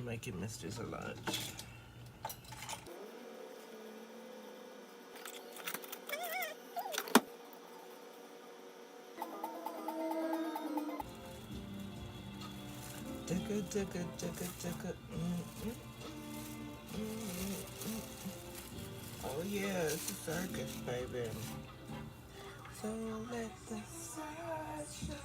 making Mr.'s a lunch. Oh yeah, it's a circus, baby. So let the sun shine.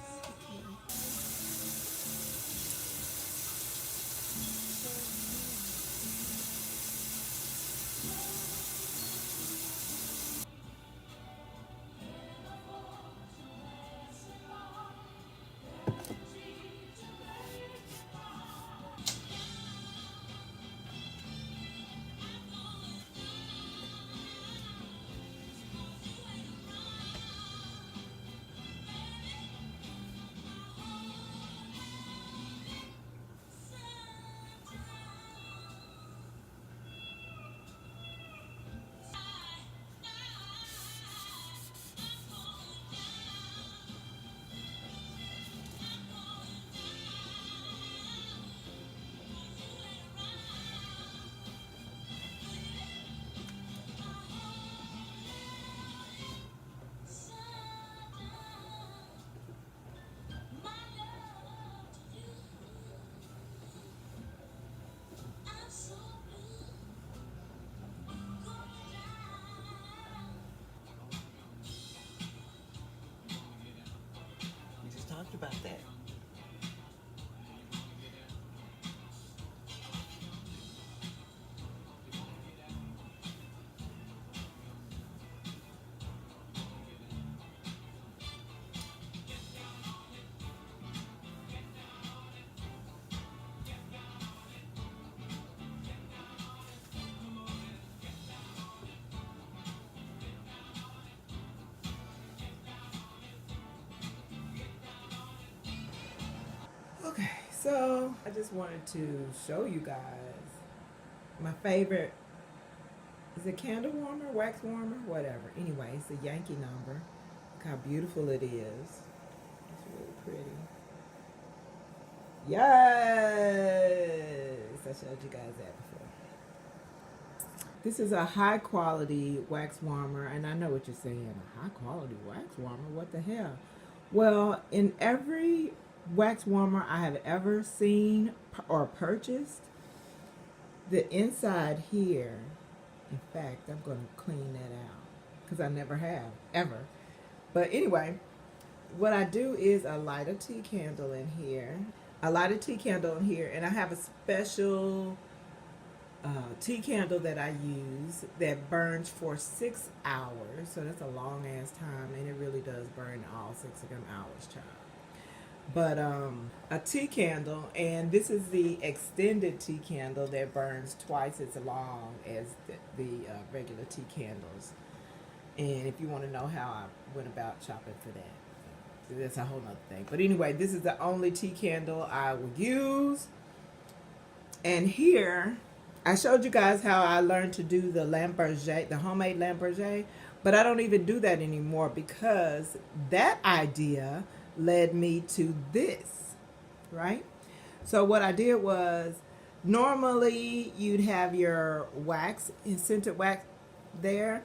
We just talked about that. Okay, so I just wanted to show you guys my favorite, is it candle warmer, wax warmer, whatever. Anyway, it's a Yankee number. Look how beautiful it is. It's really pretty. Yes! I showed you guys that before. This is a high quality wax warmer, and I know what you're saying, a high quality wax warmer, what the hell? Well, in every wax warmer I have ever seen or purchased, the inside here, in fact, I'm going to clean that out because I never have, ever. But anyway, what I do is I light a tea candle in here. And I have a special tea candle that I use that burns for 6 hours. So that's a long ass time, and it really does burn all 6 of them hours, child. But a tea candle, and this is the extended tea candle that burns twice as long as the regular tea candles. And if you want to know how I went about shopping for that, that's a whole nother thing. But anyway, this is the only tea candle I will use. And here, I showed you guys how I learned to do the Lamberger, the homemade Lamberger, but I don't even do that anymore because that idea led me to this, right? So what I did was, normally you'd have your wax, scented wax there.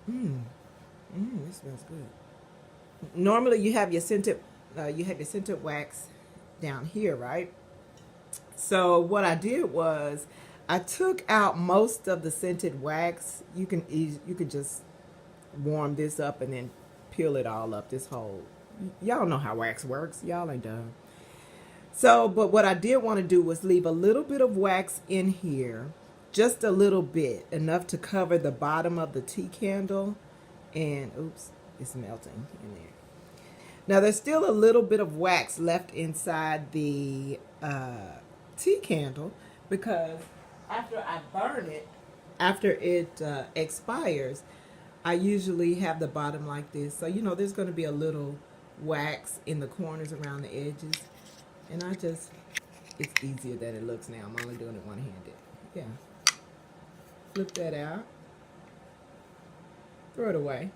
This smells good. Normally you have your scented wax down here, right? So what I did was I took out most of the scented wax. You can just warm this up and then peel it all up. This whole, y'all know how wax works. Y'all ain't dumb. So, but what I did want to do was leave a little bit of wax in here, just a little bit, enough to cover the bottom of the tea candle. And oops, it's melting in there. Now there's still a little bit of wax left inside the tea candle because after I burn it, after it expires, I usually have the bottom like this. So, you know, there's going to be a little wax in the corners around the edges. And it's easier than it looks now. I'm only doing it one-handed. Yeah. Flip that out. Throw it away.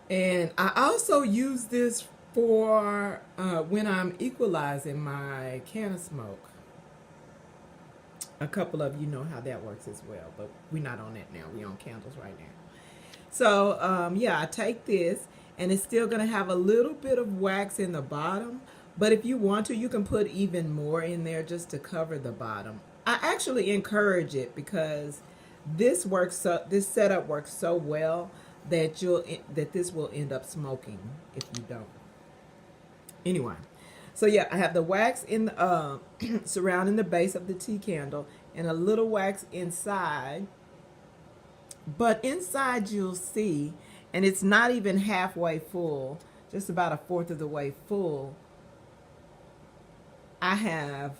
And I also use this for when I'm equalizing my can of smoke. A couple of you know how that works as well, but we're not on that now. We're on candles right now. So yeah, I take this, and it's still gonna have a little bit of wax in the bottom, but if you want to, you can put even more in there just to cover the bottom. I actually encourage it because this setup works so well that this will end up smoking if you don't. Anyway, so yeah, I have the wax in surrounding the base of the tea candle and a little wax inside. But inside you'll see, and it's not even halfway full, just about a fourth of the way full, I have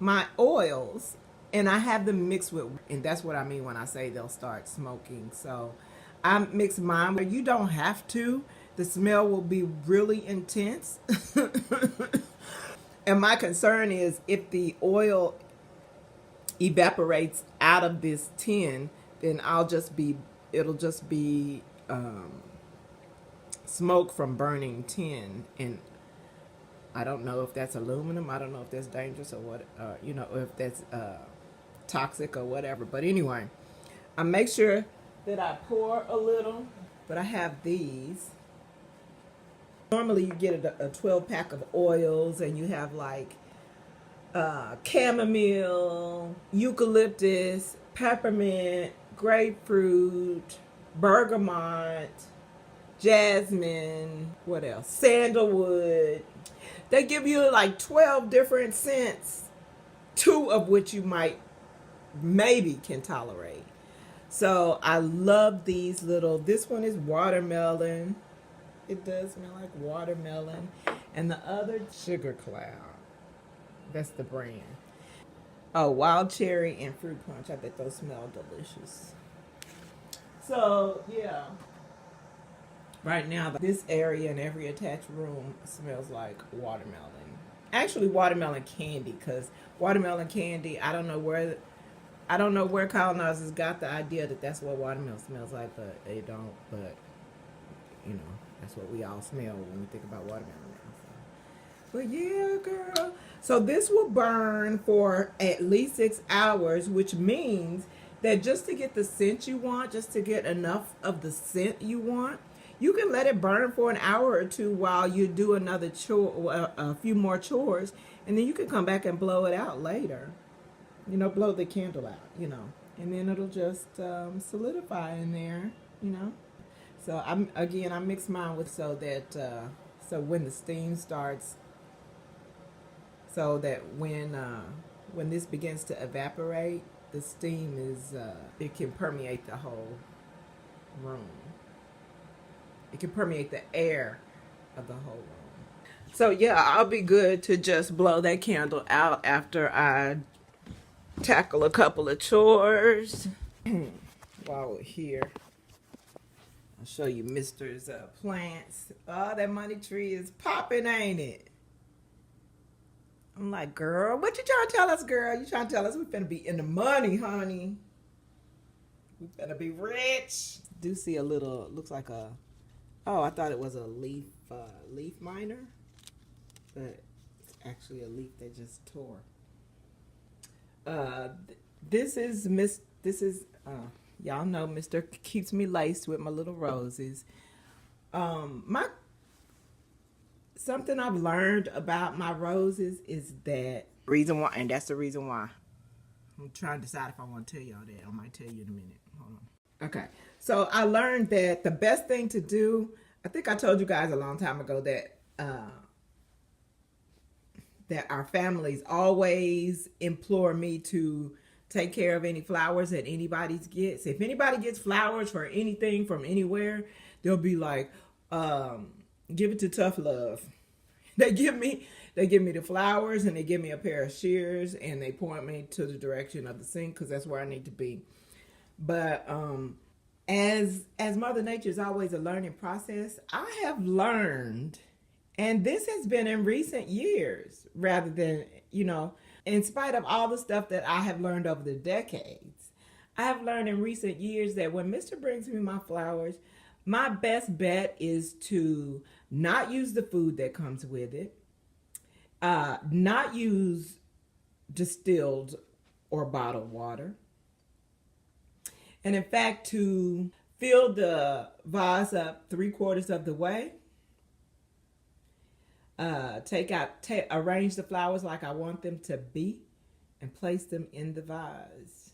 my oils, and I have them mixed with, and that's what I mean when I say they'll start smoking. So I mix mine where you don't have to. The smell will be really intense. And my concern is if the oil evaporates out of this tin, then it'll just be smoke from burning tin, and I don't know if that's aluminum. I don't know if that's dangerous or what, or if that's toxic or whatever. But anyway, I make sure that I pour a little, but I have these. Normally you get a 12 pack of oils, and you have like chamomile, eucalyptus, peppermint, grapefruit, bergamot, jasmine, what else? Sandalwood. They give you like 12 different scents, 2 of which you maybe can tolerate. So I love these this one is watermelon. It does smell like watermelon. And the other, Sugar Cloud. That's the brand. Oh, wild cherry and fruit punch. I bet those smell delicious. So, yeah. Right now, this area and every attached room smells like watermelon. Actually, watermelon candy, because watermelon candy, I don't know where colonizers got the idea that that's what watermelon smells like, but they don't. But, that's what we all smell when we think about watermelon now. So. But yeah, girl. So this will burn for at least 6 hours, which means that just to get the scent you want, just to get enough of the scent you want, you can let it burn for an hour or 2 while you do another chore, a few more chores, and then you can come back and blow it out later. Blow the candle out, and then it'll just solidify in there, So I mix mine with so when the steam starts, so that when this begins to evaporate, the steam it can permeate the whole room. It can permeate the air of the whole room. So yeah, I'll be good to just blow that candle out after I tackle a couple of chores. While we're here, I'll show you Mr.'s plants. Oh, that money tree is popping, ain't it? I'm like, girl, what you trying to tell us, girl? You trying to tell us we finna be in the money, honey? We finna be rich. Do see a little, looks like I thought it was a leaf miner, but it's actually a leaf that just tore. This is y'all know Mr. keeps me laced with my little roses. Something I've learned about my roses is that reason why, and that's the reason why. I'm trying to decide if I want to tell y'all that. I might tell you in a minute. Hold on. Okay. So I learned that the best thing to do, I think I told you guys a long time ago that our families always implore me to take care of any flowers that anybody gets. If anybody gets flowers for anything from anywhere, they'll be like, give it to Tough Love. They give me the flowers, and they give me a pair of shears, and they point me to the direction of the sink because that's where I need to be. But as Mother Nature is always a learning process, I have learned, and this has been in recent years rather than, in spite of all the stuff that I have learned over the decades, I have learned in recent years that when Mr. brings me my flowers, my best bet is to not use the food that comes with it, not use distilled or bottled water. And in fact, to fill the vase up 3/4 of the way, arrange the flowers like I want them to be, and place them in the vase.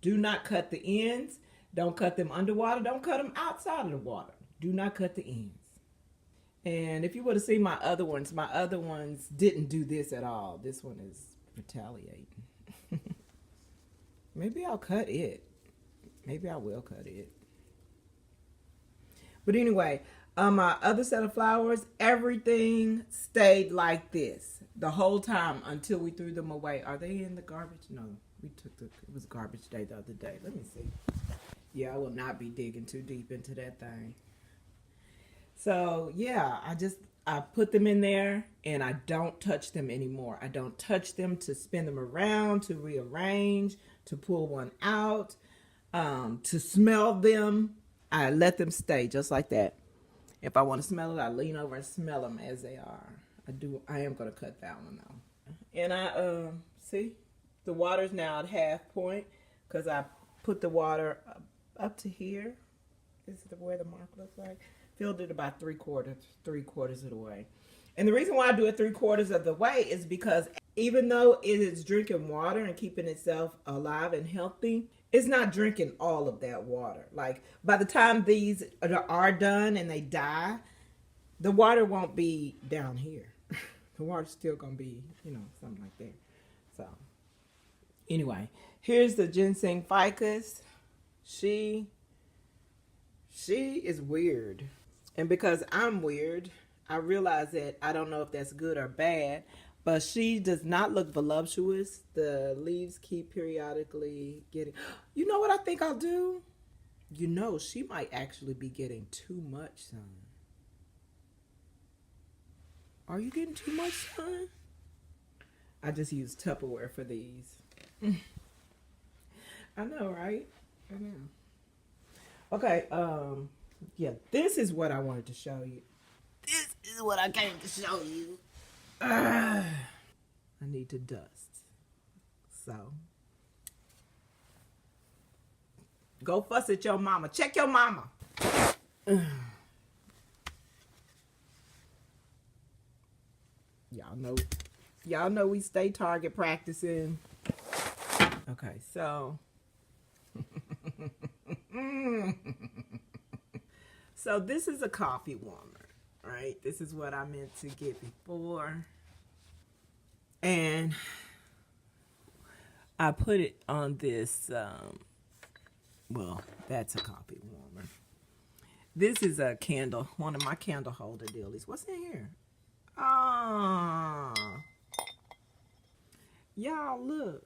Do not cut the ends. Don't cut them underwater. Don't cut them outside of the water. Do not cut the ends. And if you would have seen my other ones didn't do this at all. This one is retaliating. Maybe I'll cut it. Maybe I will cut it. But anyway, my other set of flowers, everything stayed like this the whole time until we threw them away. Are they in the garbage? No, it was garbage day the other day. Let me see. Yeah, I will not be digging too deep into that thing. So yeah, I put them in there and I don't touch them anymore. I don't touch them to spin them around, to rearrange, to pull one out, to smell them. I let them stay just like that. If I want to smell it, I lean over and smell them as they are. I am going to cut that one out. And I see the water's now at half point because I put the water up to here. This is where the mark looks like. Filled it about 3/4 of the way. And the reason why I do it 3/4 of the way is because even though it is drinking water and keeping itself alive and healthy, it's not drinking all of that water. Like by the time these are done and they die, the water won't be down here. The water's still gonna be, something like that. So anyway, here's the ginseng ficus. She is weird. And because I'm weird, I realize that I don't know if that's good or bad, but she does not look voluptuous. The leaves keep periodically getting... You know what I think I'll do? She might actually be getting too much sun. Are you getting too much sun? I just use Tupperware for these. I know, right? I know. Okay, yeah, this is what I wanted to show you. This is what I came to show you. I need to dust. So, go fuss at your mama. Check your mama. Y'all know we stay target practicing. Okay, so... So this is a coffee warmer, right? This is what I meant to get before. And I put it on this, well, that's a coffee warmer. This is a candle, one of my candle holder dealies. What's in here? Oh, y'all look.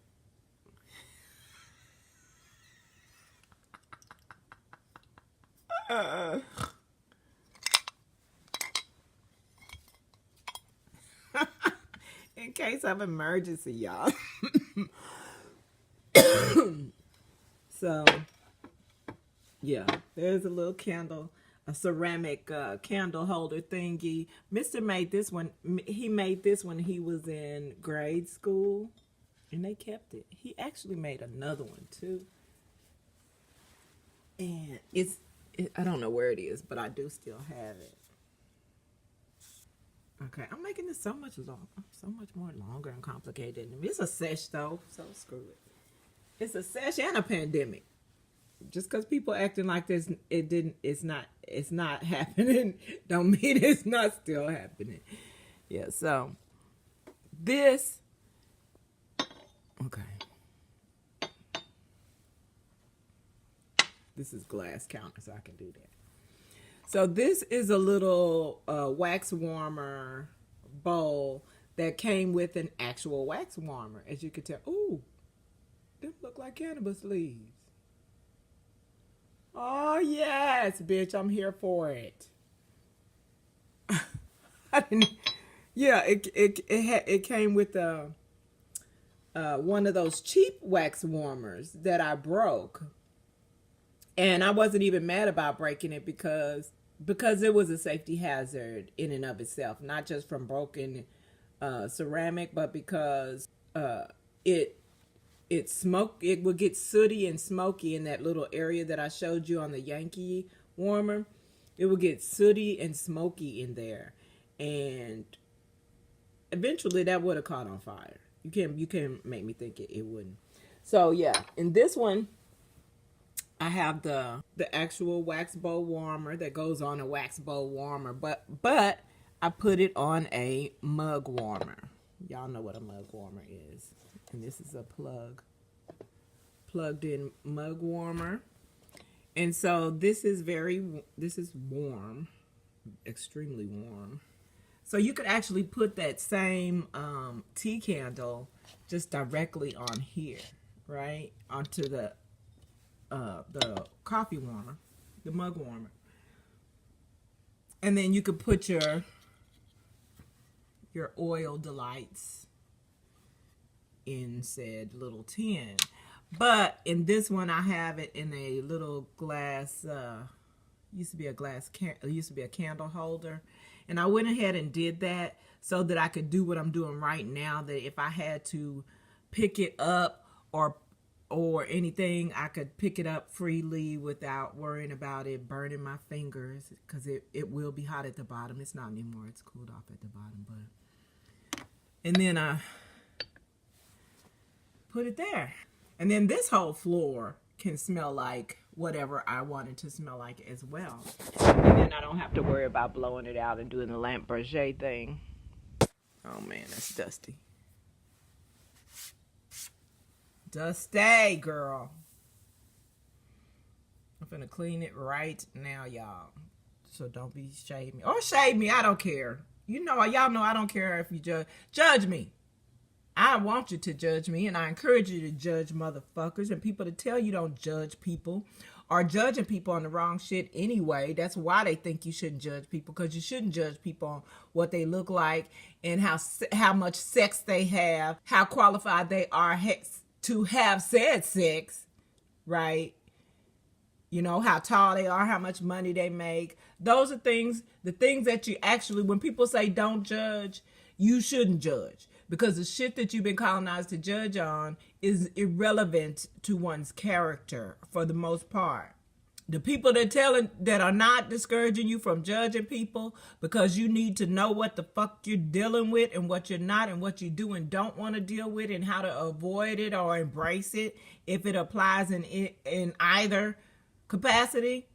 In case of emergency, y'all. So, yeah, there's a little candle, a ceramic candle holder thingy. Mr. made this one. He made this when he was in grade school, and they kept it. He actually made another one too, and I don't know where it is, but I do still have it. Okay, I'm making this so much more longer and complicated. It's a sesh though, so screw it. It's a sesh and a pandemic. Just because people acting like this, it's not happening, don't mean it's not still happening. Yeah, so this, okay. This is glass counter, so I can do that. So this is a little wax warmer bowl that came with an actual wax warmer. As you can tell, ooh, them look like cannabis leaves. Oh yes, bitch, I'm here for it. Yeah, it came with one of those cheap wax warmers that I broke. And I wasn't even mad about breaking it because it was a safety hazard in and of itself, not just from broken ceramic, but because it will get sooty and smoky in that little area that I showed you on the Yankee warmer. It will get sooty and smoky in there, and eventually that would have caught on fire. You can't make me think it wouldn't. So yeah, in this one I have the actual wax bowl warmer that goes on a wax bowl warmer, but I put it on a mug warmer. Y'all know what a mug warmer is. And this is a plugged in mug warmer. And so this is warm, extremely warm. So you could actually put that same tea candle just directly on here, right? Onto the coffee warmer, the mug warmer. And then you could put your oil delights in said little tin. But in this one I have it in a little glass, used to be a candle holder, and I went ahead and did that so that I could do what I'm doing right now, that if I had to pick it up or anything, I could pick it up freely without worrying about it burning my fingers, because it will be hot at the bottom. It's not anymore, it's cooled off at the bottom. But and then I put it there, and then this whole floor can smell like whatever I want it to smell like as well, and then I don't have to worry about blowing it out and doing the lamp berger thing. Oh man, that's dusty. Dusty, girl. I'm finna clean it right now, y'all. So don't be shade me. Or shade me, I don't care. Y'all know I don't care if you judge me. I want you to judge me, and I encourage you to judge motherfuckers and people to tell you don't judge people, are judging people on the wrong shit anyway. That's why they think you shouldn't judge people, because you shouldn't judge people on what they look like and how much sex they have, how qualified they are to have said sex, right? How tall they are, how much money they make. Those are the things that you actually, when people say don't judge, you shouldn't judge. Because the shit that you've been colonized to judge on is irrelevant to one's character for the most part. The people that are not discouraging you from judging people because you need to know what the fuck you're dealing with and what you're not, and what you do and don't want to deal with, and how to avoid it or embrace it if it applies in either capacity,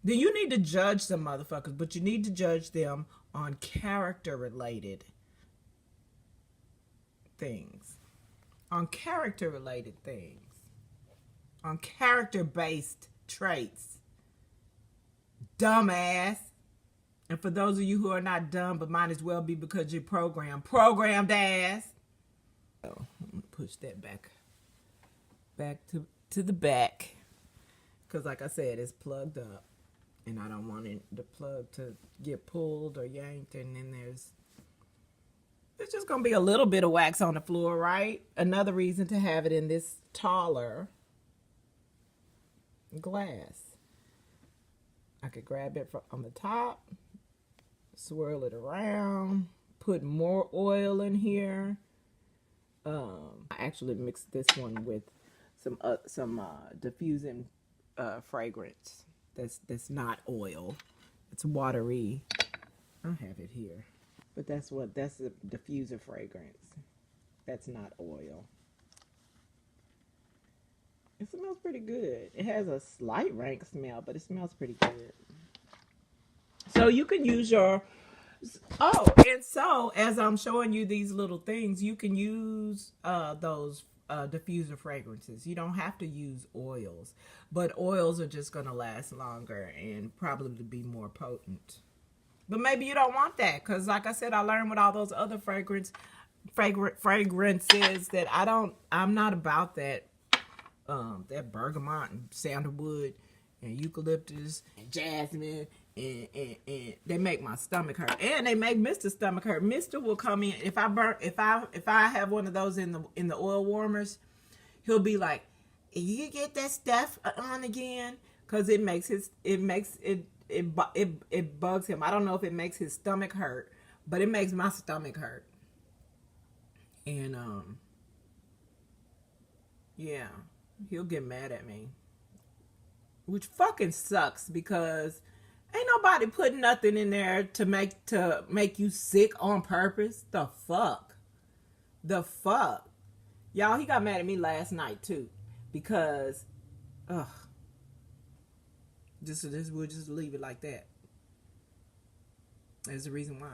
then you need to judge some motherfuckers, but you need to judge them on character related things. On character related things. On character based traits. Dumbass. And for those of you who are not dumb, but might as well be because you're programmed ass. So I'm gonna push that back to the back, because like I said, it's plugged up and I don't want the plug to get pulled or yanked, and then there's just gonna be a little bit of wax on the floor, right? Another reason to have it in this taller glass. I could grab it on the top, swirl it around, put more oil in here. I actually mixed this one with some diffusing fragrance. That's not oil. It's watery. I have it here, but that's a diffuser fragrance. That's not oil. It smells pretty good. It has a slight rank smell, but it smells pretty good. So you can use and so as I'm showing you these little things, you can use those diffuser fragrances. You don't have to use oils, but oils are just going to last longer and probably be more potent. But maybe you don't want that, because like I said, I learned with all those other fragrances that I'm not about that. That bergamot and sandalwood and eucalyptus and jasmine and they make my stomach hurt, and they make Mr. stomach hurt. Mr. will come in if I have one of those in the oil warmers. He'll be like, "You get that stuff on again," because it bugs him. I don't know if it makes his stomach hurt, but it makes my stomach hurt. And Yeah, he'll get mad at me, which fucking sucks because ain't nobody putting nothing in there to make you sick on purpose. The fuck, y'all. He got mad at me last night too because, ugh. We'll just leave it like that. There's a reason why.